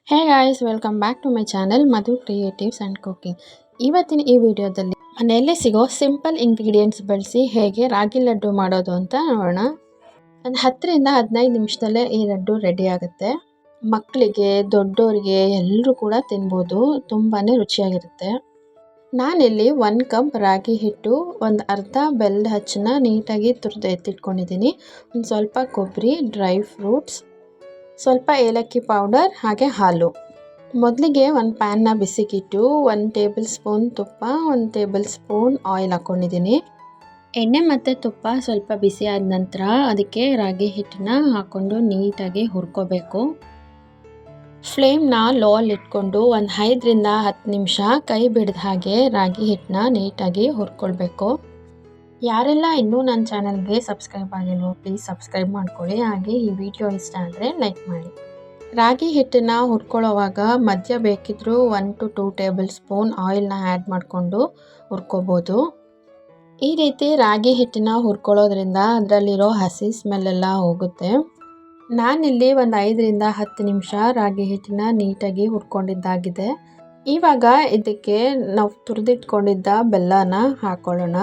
Hey guys, welcome back to my channel Madhu creatives and cooking. ಇವತ್ತಿನ ಈ ವಿಡಿಯೋದಲ್ಲಿ ಮನೆಯಲ್ಲೇ ಸಿಗೋ ಸಿಂಪಲ್ ಇಂಗ್ರೀಡಿಯೆಂಟ್ಸ್ ಬಳಸಿ ಹೇಗೆ ರಾಗಿ ಲಡ್ಡು ಮಾಡೋದು ಅಂತ ನೋಡೋಣ. ಒಂದು 10ರಿಂದ 15 ನಿಮಿಷದಲ್ಲೇ ಈ ಲಡ್ಡು ರೆಡಿ ಆಗುತ್ತೆ. ಮಕ್ಕಳಿಗೆ, ದೊಡ್ಡೋರಿಗೆ ಎಲ್ಲರೂ ಕೂಡ ತಿನ್ಬೋದು. ತುಂಬಾ ರುಚಿಯಾಗಿರುತ್ತೆ. ನಾನಿಲ್ಲಿ 1 ಕಪ್ ರಾಗಿ ಹಿಟ್ಟು, ಒಂದು ಅರ್ಧ ಬೆಲ್ಲದ ಹಚ್ಚನ್ನ ನೀಟಾಗಿ ತುರಿದು ಎತ್ತಿಟ್ಕೊಂಡಿದ್ದೀನಿ. ಒಂದು ಸ್ವಲ್ಪ ಕೊಬ್ಬರಿ, ಡ್ರೈ ಫ್ರೂಟ್ಸ್, ಸ್ವಲ್ಪ ಏಲಕ್ಕಿ ಪೌಡರ್, ಹಾಗೆ ಹಾಲು. ಮೊದಲಿಗೆ ಒಂದು ಪ್ಯಾನ್ನ ಬಿಸಿಗಿಟ್ಟು 1 ಟೇಬಲ್ ಸ್ಪೂನ್ ತುಪ್ಪ, 1 ಟೇಬಲ್ ಸ್ಪೂನ್ ಆಯಿಲ್ ಹಾಕ್ಕೊಂಡಿದ್ದೀನಿ. ಎಣ್ಣೆ ಮತ್ತು ತುಪ್ಪ ಸ್ವಲ್ಪ ಬಿಸಿ ಆದ ನಂತರ ಅದಕ್ಕೆ ರಾಗಿ ಹಿಟ್ಟನ್ನ ಹಾಕ್ಕೊಂಡು ನೀಟಾಗಿ ಹುರ್ಕೋಬೇಕು. ಫ್ಲೇಮ್ನ ಲೋ ಅಲ್ಲಿ ಇಟ್ಕೊಂಡು ಒಂದು 5ರಿಂದ 10 ನಿಮಿಷ ಕೈ ಬಿಡದ ಹಾಗೆ ರಾಗಿ ಹಿಟ್ಟನ್ನ ನೀಟಾಗಿ ಹುರ್ಕೊಳ್ಬೇಕು. ಯಾರೆಲ್ಲ ಇನ್ನೂ ನನ್ನ ಚಾನಲ್ಗೆ ಸಬ್ಸ್ಕ್ರೈಬ್ ಆಗಿಲ್ವೋ ಪ್ಲೀಸ್ ಸಬ್ಸ್ಕ್ರೈಬ್ ಮಾಡ್ಕೊಳ್ಳಿ. ಹಾಗೆ ಈ ವಿಡಿಯೋ ಇಷ್ಟ ಆದರೆ ಲೈಕ್ ಮಾಡಿ. ರಾಗಿ ಹಿಟ್ಟನ್ನು ಹುರ್ಕೊಳ್ಳೋವಾಗ ಮಧ್ಯ ಬೇಕಿದ್ದರೂ 1 to 2 ಟೇಬಲ್ ಸ್ಪೂನ್ ಆಯಿಲ್ನ ಆ್ಯಡ್ ಮಾಡಿಕೊಂಡು ಹುರ್ಕೋಬೋದು. ಈ ರೀತಿ ರಾಗಿ ಹಿಟ್ಟನ್ನು ಹುರ್ಕೊಳ್ಳೋದ್ರಿಂದ ಅದರಲ್ಲಿರೋ ಹಸಿ ಸ್ಮೆಲ್ಲೆಲ್ಲ ಹೋಗುತ್ತೆ. ನಾನಿಲ್ಲಿ ಒಂದು 5ರಿಂದ 10 ನಿಮಿಷ ರಾಗಿ ಹಿಟ್ಟನ್ನ ನೀಟಾಗಿ ಹುರ್ಕೊಂಡಿದ್ದಾಗಿದೆ. ಇವಾಗ ಇದಕ್ಕೆ ನಾವು ತುರಿದಿಟ್ಕೊಂಡಿದ್ದ ಬೆಲ್ಲನ ಹಾಕ್ಕೊಳ್ಳೋಣ.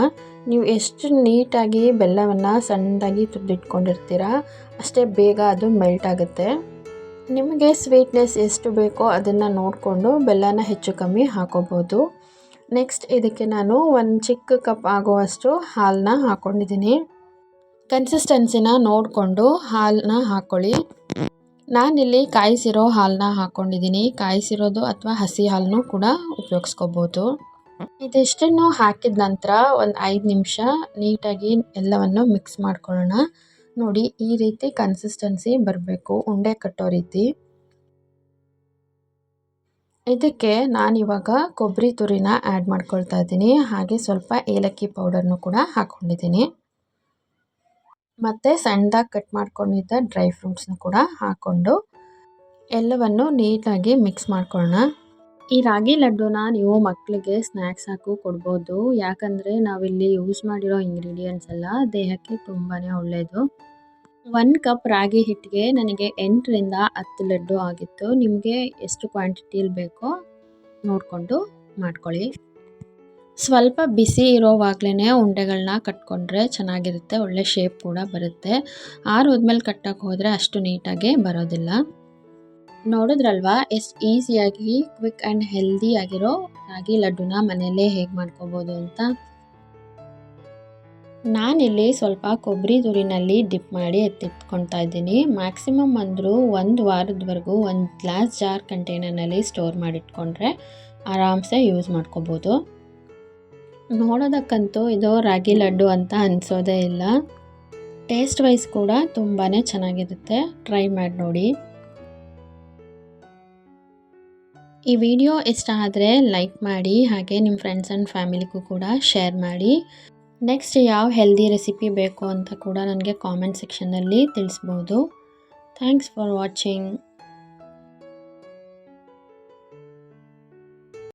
ನೀವು ಎಷ್ಟು ನೀಟಾಗಿ ಬೆಲ್ಲವನ್ನು ಸಣ್ಣದಾಗಿ ತುರಿದಿಟ್ಕೊಂಡಿರ್ತೀರ ಅಷ್ಟೇ ಬೇಗ ಅದು ಮೆಲ್ಟ್ ಆಗುತ್ತೆ. ನಿಮಗೆ ಸ್ವೀಟ್ನೆಸ್ ಎಷ್ಟು ಬೇಕೋ ಅದನ್ನು ನೋಡಿಕೊಂಡು ಬೆಲ್ಲನ ಹೆಚ್ಚು ಕಮ್ಮಿ ಹಾಕೋಬೋದು. ನೆಕ್ಸ್ಟ್ ಇದಕ್ಕೆ ನಾನು ಒಂದು ಚಿಕ್ಕ ಕಪ್ ಆಗುವಷ್ಟು ಹಾಲನ್ನ ಹಾಕ್ಕೊಂಡಿದ್ದೀನಿ. ಕನ್ಸಿಸ್ಟೆನ್ಸಿನ ನೋಡಿಕೊಂಡು ಹಾಲನ್ನ ಹಾಕ್ಕೊಳ್ಳಿ. ನಾನಿಲ್ಲಿ ಕಾಯಿಸಿರೋ ಹಾಲನ್ನ ಹಾಕ್ಕೊಂಡಿದ್ದೀನಿ. ಕಾಯಿಸಿರೋದು ಅಥವಾ ಹಸಿ ಹಾಲನ್ನು ಕೂಡ ಉಪಯೋಗಿಸ್ಕೋಬೋದು. ಇದಿಷ್ಟನ್ನು ಹಾಕಿದ ನಂತರ ಒಂದು 5 ನಿಮಿಷ ನೀಟಾಗಿ ಎಲ್ಲವನ್ನು ಮಿಕ್ಸ್ ಮಾಡ್ಕೊಳ್ಳೋಣ. ನೋಡಿ, ಈ ರೀತಿ ಕನ್ಸಿಸ್ಟೆನ್ಸಿ ಬರಬೇಕು, ಉಂಡೆ ಕಟ್ಟೋ ರೀತಿ. ಇದಕ್ಕೆ ನಾನಿವಾಗ ಕೊಬ್ಬರಿ ತುರಿನ ಆ್ಯಡ್ ಮಾಡ್ಕೊಳ್ತಾ ಇದ್ದೀನಿ. ಹಾಗೆ ಸ್ವಲ್ಪ ಏಲಕ್ಕಿ ಪೌಡರ್ನು ಕೂಡ ಹಾಕ್ಕೊಂಡಿದ್ದೀನಿ. ಮತ್ತು ಸಣ್ಣದಾಗಿ ಕಟ್ ಮಾಡ್ಕೊಂಡಿದ್ದ ಡ್ರೈ ಫ್ರೂಟ್ಸ್ನ ಕೂಡ ಹಾಕ್ಕೊಂಡು ಎಲ್ಲವನ್ನು ನೀಟಾಗಿ ಮಿಕ್ಸ್ ಮಾಡ್ಕೊಳ್ಳೋಣ. ಈ ರಾಗಿ ಲಡ್ಡುನ ನೀವು ಮಕ್ಕಳಿಗೆ ಸ್ನ್ಯಾಕ್ಸ್ ಹಾಕು ಕೊಡ್ಬೋದು. ಯಾಕಂದರೆ ನಾವಿಲ್ಲಿ ಯೂಸ್ ಮಾಡಿರೋ ಇಂಗ್ರೀಡಿಯೆಂಟ್ಸ್ ಎಲ್ಲ ದೇಹಕ್ಕೆ ತುಂಬಾ ಒಳ್ಳೆಯದು. 1 ಕಪ್ ರಾಗಿ ಹಿಟ್ಟಿಗೆ ನನಗೆ 8ರಿಂದ 10 ಲಡ್ಡು ಆಗಿತ್ತು. ನಿಮಗೆ ಎಷ್ಟು ಕ್ವಾಂಟಿಟಿಯಲ್ಲಿ ಬೇಕೋ ನೋಡಿಕೊಂಡು ಮಾಡ್ಕೊಳ್ಳಿ. ಸ್ವಲ್ಪ ಬಿಸಿ ಇರೋವಾಗಲೇ ಉಂಡೆಗಳನ್ನ ಕಟ್ಕೊಂಡ್ರೆ ಚೆನ್ನಾಗಿರುತ್ತೆ, ಒಳ್ಳೆ ಶೇಪ್ ಕೂಡ ಬರುತ್ತೆ. ಆರೋದ್ಮೇಲೆ ಕಟ್ಟಕ್ಕೆ ಹೋದರೆ ಅಷ್ಟು ನೀಟಾಗಿ ಬರೋದಿಲ್ಲ. ನೋಡಿದ್ರಲ್ವಾ ಎಷ್ಟು ಈಸಿಯಾಗಿ ಕ್ವಿಕ್ ಆ್ಯಂಡ್ ಹೆಲ್ದಿ ಆಗಿರೋ ರಾಗಿ ಲಡ್ಡುನ ಮನೆಯಲ್ಲೇ ಹೇಗೆ ಮಾಡ್ಕೋಬೋದು ಅಂತ. ನಾನಿಲ್ಲಿ ಸ್ವಲ್ಪ ಕೊಬ್ಬರಿ ತುರಿನಲ್ಲಿ ಡಿಪ್ ಮಾಡಿ ಎತ್ತಿಟ್ಕೊಳ್ತಾ ಇದ್ದೀನಿ. ಮ್ಯಾಕ್ಸಿಮಮ್ ಅಂದರೂ 1 ವಾರದವರೆಗೂ ಒಂದು ಗ್ಲಾಸ್ ಜಾರ್ ಕಂಟೈನರ್ನಲ್ಲಿ ಸ್ಟೋರ್ ಮಾಡಿಟ್ಕೊಂಡ್ರೆ ಆರಾಮ್ಸೆ ಯೂಸ್ ಮಾಡ್ಕೋಬೋದು. ನೋಡೋದಕ್ಕಂತೂ ಇದು ರಾಗಿ ಲಡ್ಡು ಅಂತ ಅನಿಸೋದೇ ಇಲ್ಲ. ಟೇಸ್ಟ್ ವೈಸ್ ಕೂಡ ತುಂಬಾ ಚೆನ್ನಾಗಿರುತ್ತೆ. ಟ್ರೈ ಮಾಡಿ ನೋಡಿ. ಈ ವಿಡಿಯೋ ಇಷ್ಟ ಆದರೆ ಲೈಕ್ ಮಾಡಿ, ಹಾಗೆ ನಿಮ್ಮ ಫ್ರೆಂಡ್ಸ್ ಆ್ಯಂಡ್ ಫ್ಯಾಮಿಲಿಗೂ ಕೂಡ ಶೇರ್ ಮಾಡಿ. ನೆಕ್ಸ್ಟ್ ಯಾವ ಹೆಲ್ದಿ ರೆಸಿಪಿ ಬೇಕು ಅಂತ ಕೂಡ ನನಗೆ ಕಾಮೆಂಟ್ ಸೆಕ್ಷನ್ನಲ್ಲಿ ತಿಳಿಸ್ಬೋದು. Thanks for watching.